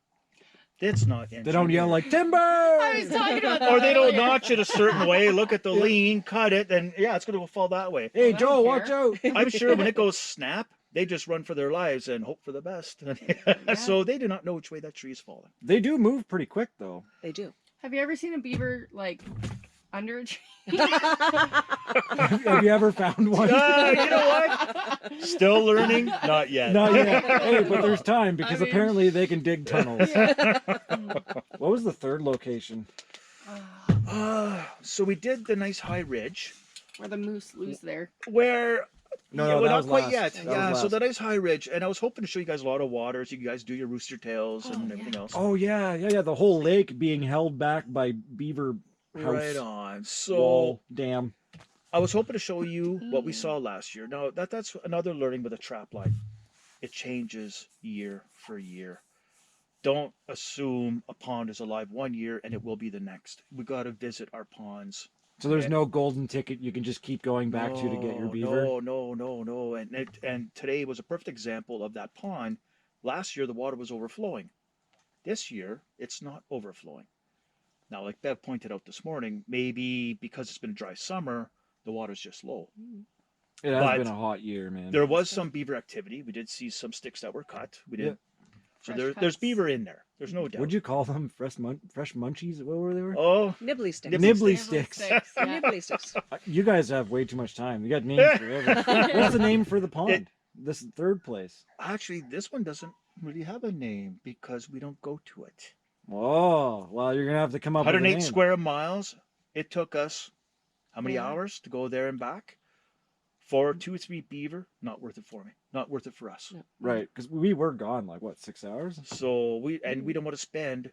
That's not. They don't yell like timber. I was talking about that Or they don't earlier. notch it a certain way. Look at the lean, cut it, and yeah, it's gonna fall that way. Hey I Joe, don't watch care. out! I'm sure when it goes snap, they just run for their lives and hope for the best. So they do not know which way that tree is falling. They do move pretty quick though. They do. Have you ever seen a beaver like under a tree? Have you ever found one? You know what? Still learning? Not yet. Not yet. Hey, but there's time because mean- apparently they can dig tunnels. What was the third location? So we did the nice high ridge Where the moose lose there. where. No, yeah, no, well, that not was quite last. yet. That was Yeah, so last. the nice high ridge, and I was hoping to show you guys a lot of water, so you guys do your rooster tails and everything else. Oh yeah. The whole lake being held back by beaver house, Right on. So wall, dam. I was hoping to show you what we saw last year. Now that's another learning with a trap line. It changes year for year. Don't assume a pond is alive one year and it will be the next. We got to visit our ponds. So there's no golden ticket you can just keep going back to get your beaver. No. And today was a perfect example of that pond. Last year the water was overflowing. This year it's not overflowing. Now, like Bev pointed out this morning, maybe because it's been a dry summer, the water's just low. It has But been a hot year, man. There was some beaver activity. We did see some sticks that were cut. We did. Yeah. So Fresh there's cuts. beaver in there. There's no doubt. Would you call them fresh munchies? What were they? Oh, Nibbly sticks. Nibbly sticks. Yeah. Nibbly sticks. You guys have way too much time. You got names for everything. What's the name for the pond? This third place. actually, this one doesn't really have a name because we don't go to it. Oh, well, you're gonna have to come up with a 108 name. square miles. It took us how many Yeah. hours to go there and back? For 2 or 3 beaver, not worth it for me. Not worth it for us. No. Right, because we were gone like what, 6 hours? So we don't want to spend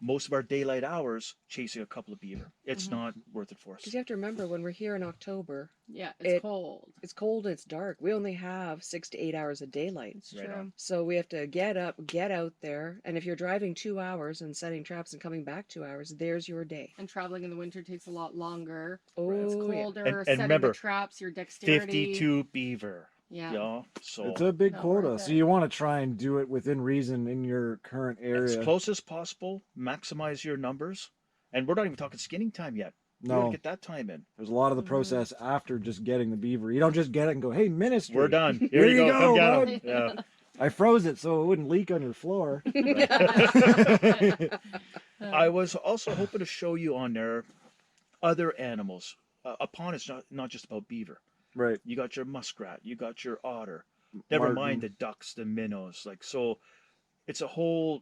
most of our daylight hours chasing a couple of beaver. It's not worth it for us. Because you have to remember, when we're here in October, Yeah, it's It- cold. it's cold and it's dark. We only have 6 to 8 hours of daylight. It's Right true. on. So we have to get up, get out there, and if you're driving 2 hours and setting traps and coming back 2 hours, there's your day. And traveling in the winter takes a lot longer. Oh, It's yeah. colder. And setting remember, the traps, your dexterity. 52 beaver. Yeah. Yeah. So It's a big Not quota, worth so it. you want to try and do it within reason in your current as area. close as possible, maximize your numbers. And we're not even talking skinning time yet. We No, gotta get that time in. there's a lot of the process after just getting the beaver. You don't just get it and go, "Hey, ministry, We're done. Here, Here you you go. go, Come get 'em. Yeah. I froze it so it wouldn't leak on your floor." I was also hoping to show you on there other animals. A pond is not just about beaver. Right. You got your muskrat, you got your otter. Never Martin. mind the ducks, the minnows. Like so, it's a whole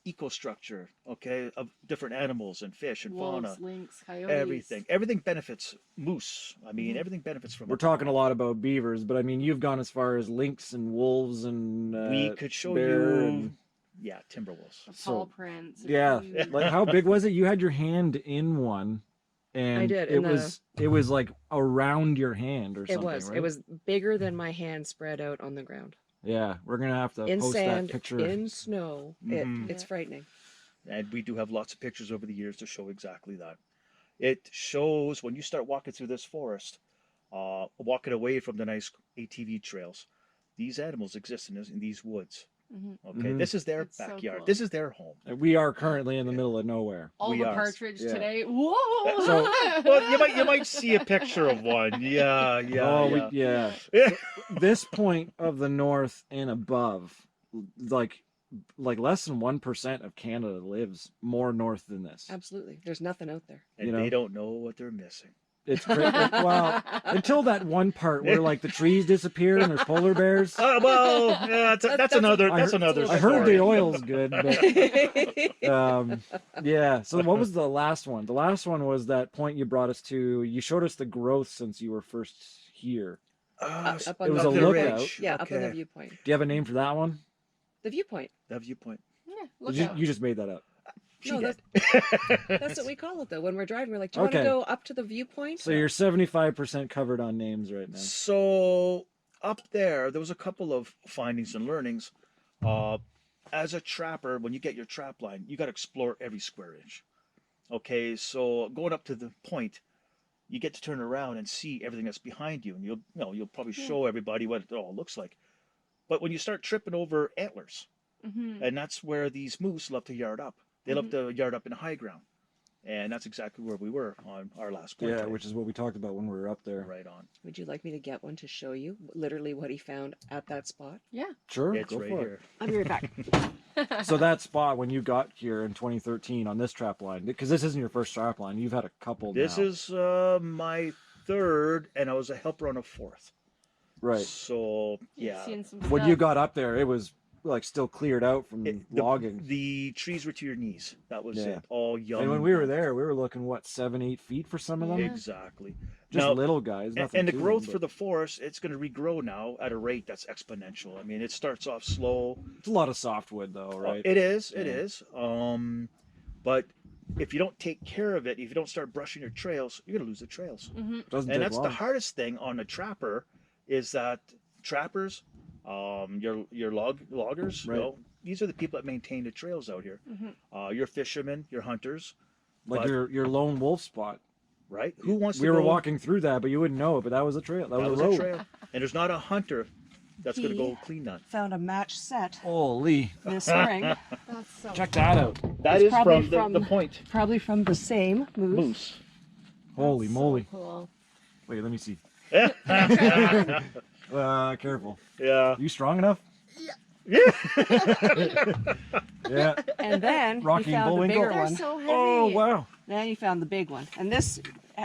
ecostructure, okay, of different animals and fish and fauna. Wolves, lynx, coyotes. Everything benefits moose. I mean, everything benefits from. We're talking a lot about beavers, but I mean, you've gone as far as lynx and wolves and we could show bear you, and- yeah, timber wolves. The So, paw prints. are yeah. huge. Like, how big was it? You had your hand in one, and I did, It in it was like around your hand or It something. was. Right? It was bigger than my hand spread out on the ground. Yeah, we're gonna have to in post sand, that picture. in snow. Mhm. It's frightening. And we do have lots of pictures over the years to show exactly that. It shows when you start walking through this forest, walking away from the nice ATV trails, these animals exist in these woods. Okay, Mhm. this is their It's so backyard. cool. This is their home. We are currently in the middle of nowhere. All We the are. partridge Yeah. today. Whoa! So- Well, you might see a picture of one. Yeah, yeah, yeah. yeah. This point of the north and above, like less than 1% of Canada lives more north than this. Absolutely. There's nothing out there. And You know. they don't know what they're missing. It's crazy. Well, until that one part where like the trees disappear and there's polar bears. Well, yeah, that's another. I That's heard- another. I heard story. the oil's good, but yeah. So what was the last one? The last one was that point you brought us to. You showed us the growth since you were first here. Up It on was the a the lookout. ridge. Yeah, up on the Okay. viewpoint. Do you have a name for that one? The viewpoint. The viewpoint. Yeah, Or look you, out. you just made that up. She No, did. That's what we call it though. When we're driving, we're like, do you Okay. want to go up to the viewpoint? So you're 75% covered on names right now. So up there was a couple of findings and learnings. As a trapper, when you get your trap line, you got to explore every square inch. Okay, so going up to the point, you get to turn around and see everything that's behind you, and you'll probably show everybody what it all looks like. But when you start tripping over antlers, and that's where these moose love to yard up. They love to yard up in high ground, and that's exactly where we were on our last point. Yeah, today. which is what we talked about when we were up there. right on. Would you like me to get one to show you literally what he found at that spot? Yeah. Sure, It's go right for here. I'll be right back. So that spot when you got here in 2013 on this trap line, because this isn't your first trap line, you've had a couple. This now. is my third, and I was a helper on a fourth. right. So You've yeah, seen some When stuff. you got up there, it was like still cleared out from the logging. trees were to your knees. That was Yeah. it. All young. And when we were there, we were looking what 7-8 feet for some of them. Yeah. Exactly. Just Now, little guys. Nothing and the to growth them, for but the forest, it's going to regrow now at a rate that's exponential. I mean, it starts off slow. it's a lot of softwood though, right? It is. It Yeah. is. But if you don't take care of it, if you don't start brushing your trails, you're going to lose the trails. Doesn't And take that's long. the hardest thing on a trapper, is that trappers, your loggers, Right. you know, these are the people that maintain the trails out here. Your fishermen, your hunters, Like but- your lone wolf spot. right? Who wants We to were go? walking through that, but you wouldn't know it. But that was a trail. That, That was was a road. a trail, and there's not a hunter that's going to He- go clean that. Found a match set Holy! this spring. That's so Check that out. That It's is probably from the from- point. Probably from the same moose. Moose. Holy moly! cool. Wait, let me see. Yeah. Careful. Yeah. You strong enough? Yeah. Yeah. And then Rocky he found the Bullwinkle. bigger They're one. so heavy. Oh wow! Then he found the big one. And this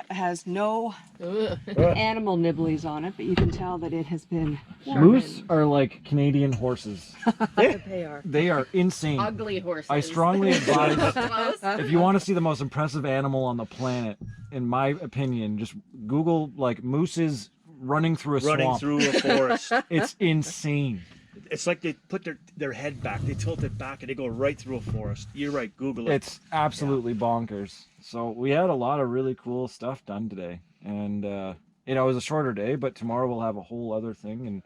has no Ugh. animal nibblies on it, but you can tell that it has been Moose are like Canadian horses. They are. They are insane. Ugly horses. I strongly advise Close. if you want to see the most impressive animal on the planet, in my opinion, just Google like mooses running through a Running swamp. through a forest. It's insane. It's like they put their head back, they tilt it back, and they go right through a forest. You're right, Google it. It's absolutely bonkers. So we had a lot of really cool stuff done today, and it was a shorter day, but tomorrow we'll have a whole other thing. And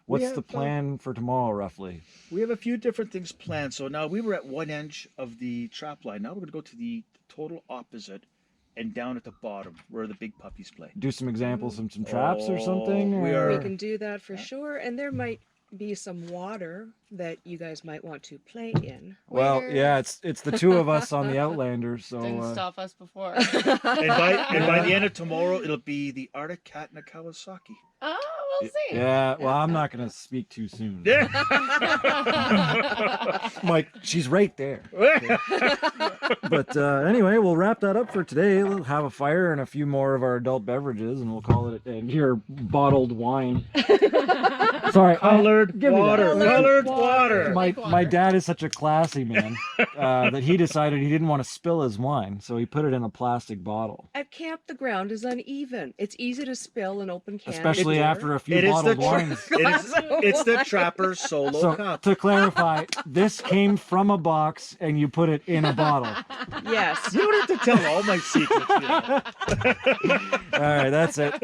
what's the have, plan for tomorrow, roughly? We have a few different things planned. So now we were at one edge of the trap line. Now we're going to go to the total opposite and down at the bottom where the big puppies play. Do some examples, some traps or Oh, something? we or- are- We can do that for sure. And there might be some water that you guys might want to play in. Well, Waiter. yeah, it's the two of us on the Outlander, so Didn't stop us before. And by the end of tomorrow, it'll be the Arctic Cat and a Kawasaki. Oh, we'll see. yeah. Well, I'm not gonna speak too soon. Yeah. Mike, she's right there. But anyway, we'll wrap that up for today. We'll have a fire and a few more of our adult beverages, and we'll call it and your bottled wine. Sorry, Colored give me that. water. Colored water. My dad is such a classy man that he decided he didn't want to spill his wine, so he put it in a plastic bottle. At camp, the ground is uneven. It's easy to spill an open can. Especially of beer. after a few It is the bottled wines. it's the Trapper's solo So cup. to clarify, this came from a box and you put it in a bottle. Yes. You don't have to tell all my secrets. You know. All right, that's it.